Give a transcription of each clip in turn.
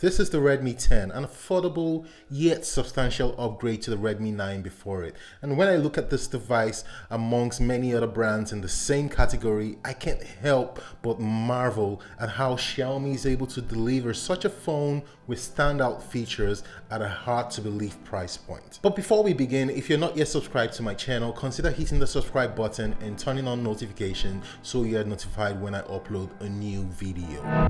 This is the Redmi 10, an affordable yet substantial upgrade to the Redmi 9 before it. And when I look at this device amongst many other brands in the same category, I can't help but marvel at how Xiaomi is able to deliver such a phone with standout features at a hard to believe price point. But before we begin, if you're not yet subscribed to my channel, consider hitting the subscribe button and turning on notifications so you're notified when I upload a new video.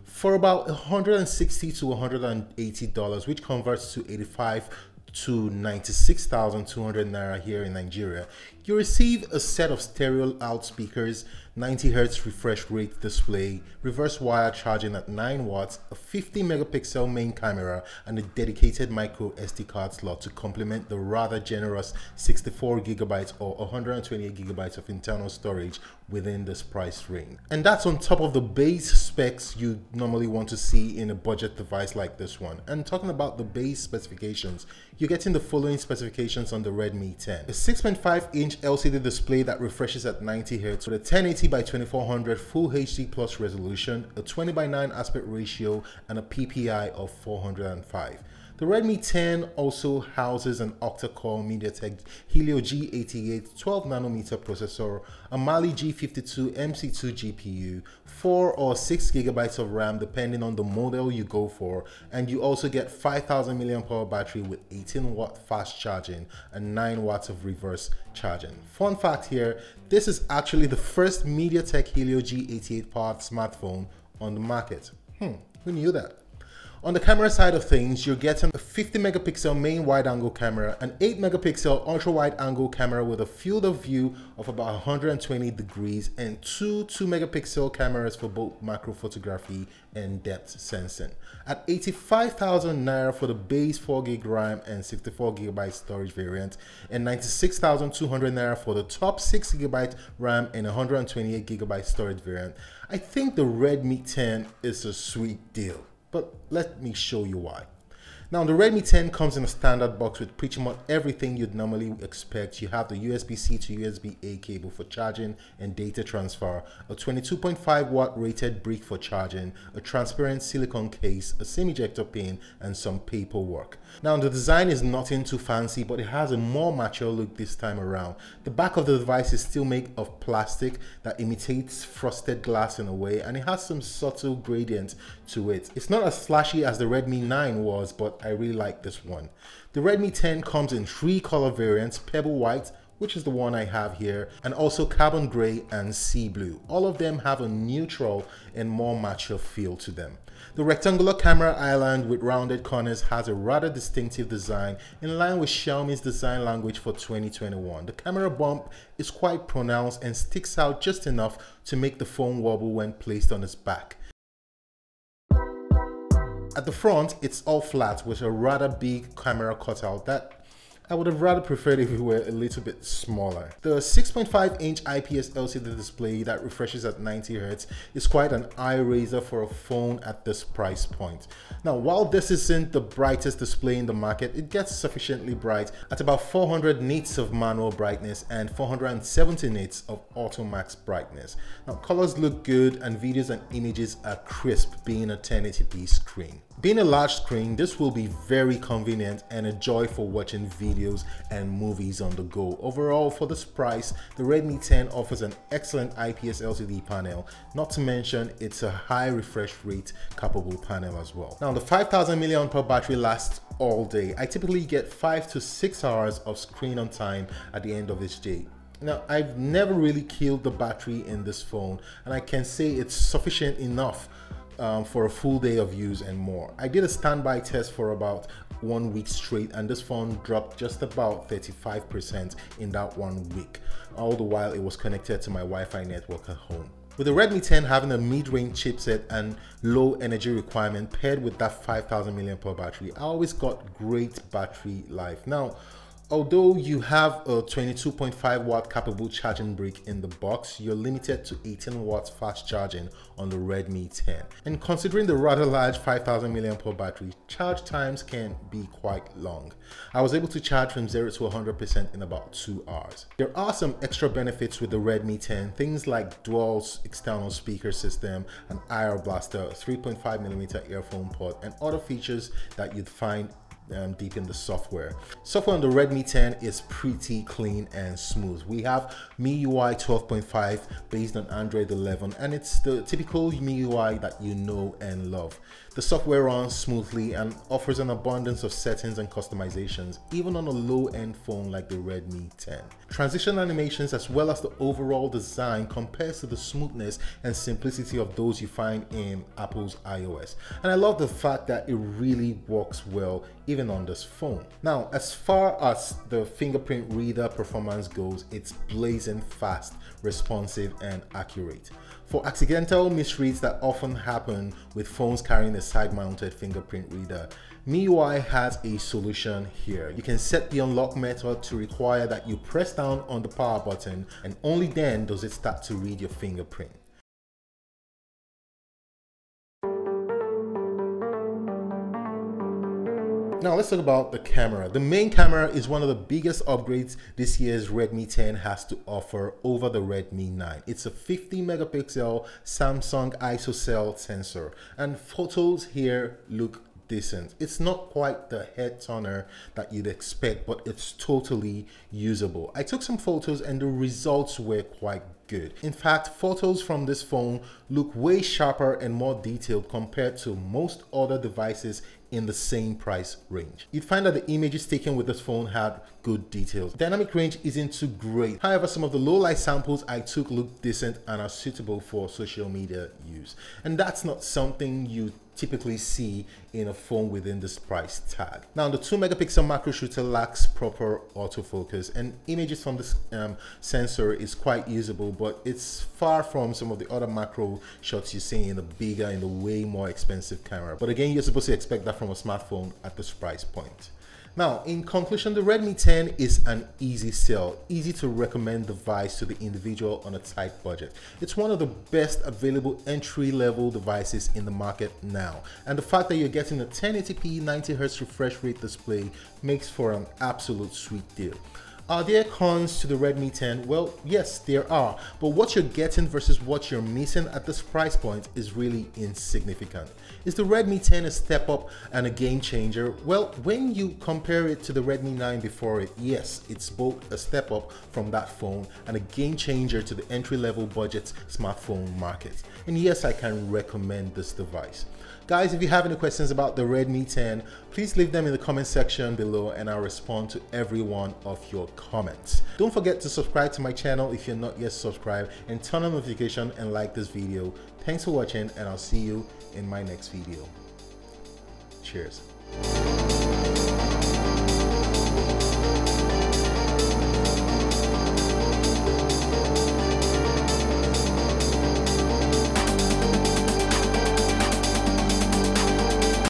For about $160 to $180, which converts to 85 to 96,200 naira here in Nigeria, you receive a set of stereo loudspeakers, 90Hz refresh rate display, reverse wire charging at 9 watts, a 50 megapixel main camera, and a dedicated microSD card slot to complement the rather generous 64 gigabytes or 128 gigabytes of internal storage within this price range. And that's on top of the base specs you normally want to see in a budget device like this one. And talking about the base specifications, you're getting the following specifications on the Redmi 10. A 6.5-inch LCD display that refreshes at 90Hz with a 1080 by 2400 Full HD Plus resolution, a 20 by 9 aspect ratio, and a PPI of 405. The Redmi 10 also houses an Octa-core MediaTek Helio G88 12nm processor, a Mali G52 MC2 GPU, 4 or 6 gigabytes of RAM depending on the model you go for, and you also get 5000 mAh battery with 18-watt fast charging and 9 watts of reverse charging. Fun fact here, this is actually the first MediaTek Helio G88 powered smartphone on the market. Who knew that? On the camera side of things, you're getting a 50 megapixel main wide angle camera, an 8 megapixel ultra wide angle camera with a field of view of about 120 degrees, and two 2 megapixel cameras for both macro photography and depth sensing. At 85,000 naira for the base 4GB RAM and 64GB storage variant, and 96,200 naira for the top 6GB RAM and 128GB storage variant, I think the Redmi 10 is a sweet deal. But let me show you why. Now, the Redmi 10 comes in a standard box with pretty much everything you'd normally expect. You have the USB-C to USB-A cable for charging and data transfer, a 22.5 watt rated brick for charging, a transparent silicone case, a SIM ejector pin, and some paperwork. Now, the design is nothing too fancy, but it has a more mature look this time around. The back of the device is still made of plastic that imitates frosted glass in a way, and it has some subtle gradient to it. It's not as flashy as the Redmi 9 was, but I really like this one. The Redmi 10 comes in 3 color variants: Pebble White, which is the one I have here, and also Carbon Gray and Sea Blue. All of them have a neutral and more mature feel to them. The rectangular camera island with rounded corners has a rather distinctive design in line with Xiaomi's design language for 2021. The camera bump is quite pronounced and sticks out just enough to make the phone wobble when placed on its back. At the front, it's all flat with a rather big camera cutout that I would have rather preferred if it were a little bit smaller. The 6.5-inch IPS LCD display that refreshes at 90Hz is quite an eye raiser for a phone at this price point. Now, while this isn't the brightest display in the market, it gets sufficiently bright at about 400 nits of manual brightness and 470 nits of auto max brightness. Now, colors look good and videos and images are crisp, being a 1080p screen. Being a large screen, this will be very convenient and a joy for watching videos and movies on the go. Overall, for this price, the Redmi 10 offers an excellent IPS LCD panel, not to mention it's a high refresh rate capable panel as well. Now, the 5000 mAh battery lasts all day. I typically get 5 to 6 hours of screen on time at the end of each day. Now, I've never really killed the battery in this phone, and I can say it's sufficient enough for a full day of use and more. I did a standby test for about 1 week straight, and this phone dropped just about 35% in that 1 week, all the while it was connected to my Wi-Fi network at home. With the Redmi 10 having a mid-range chipset and low energy requirement paired with that 5000 mAh battery, I always got great battery life. Now, Although you have a 22.5 watt capable charging brick in the box, you're limited to 18 watts fast charging on the Redmi 10. And considering the rather large 5000 mAh battery, charge times can be quite long. I was able to charge from 0 to 100% in about 2 hours. There are some extra benefits with the Redmi 10, things like dual external speaker system, an IR blaster, a 3.5mm earphone port, and other features that you'd find deep in the software. Software on the Redmi 10 is pretty clean and smooth. We have MIUI 12.5 based on Android 11, and it's the typical MIUI that you know and love. The software runs smoothly and offers an abundance of settings and customizations, even on a low-end phone like the Redmi 10. Transition animations as well as the overall design compares to the smoothness and simplicity of those you find in Apple's iOS. And I love the fact that it really works well even on this phone. Now, as far as the fingerprint reader performance goes, it's blazing fast, responsive, and accurate. For accidental misreads that often happen with phones carrying a side-mounted fingerprint reader, MIUI has a solution here. You can set the unlock method to require that you press down on the power button, and only then does it start to read your fingerprint. Now let's talk about the camera. The main camera is one of the biggest upgrades this year's Redmi 10 has to offer over the Redmi 9. It's a 50 megapixel Samsung ISOCELL sensor, and photos here look decent. It's not quite the head turner that you'd expect, but it's totally usable. I took some photos and the results were quite good. In fact, photos from this phone look way sharper and more detailed compared to most other devices in the same price range. You'd find that the images taken with this phone had good details. Dynamic range isn't too great. However, some of the low light samples I took look decent and are suitable for social media use. And that's not something you typically see in a phone within this price tag. Now, the 2 megapixel macro shooter lacks proper autofocus, and images from this sensor is quite usable, but it's far from some of the other macro shots you see in the bigger and the way more expensive camera. But again, you're supposed to expect that from a smartphone at this price point. Now, in conclusion, the Redmi 10 is an easy sell, easy to recommend device to the individual on a tight budget. It's one of the best available entry-level devices in the market now, and the fact that you're getting a 1080p 90Hz refresh rate display makes for an absolute sweet deal. Are there cons to the Redmi 10? Well, yes, there are, but what you're getting versus what you're missing at this price point is really insignificant. Is the Redmi 10 a step up and a game changer? Well, when you compare it to the Redmi 9 before it, yes, it's both a step up from that phone and a game changer to the entry-level budget smartphone market. And yes, I can recommend this device. Guys, if you have any questions about the Redmi 10, please leave them in the comment section below and I'll respond to every one of your comments. Don't forget to subscribe to my channel if you're not yet subscribed, and turn on notification and like this video. Thanks for watching, and I'll see you in my next video. Cheers.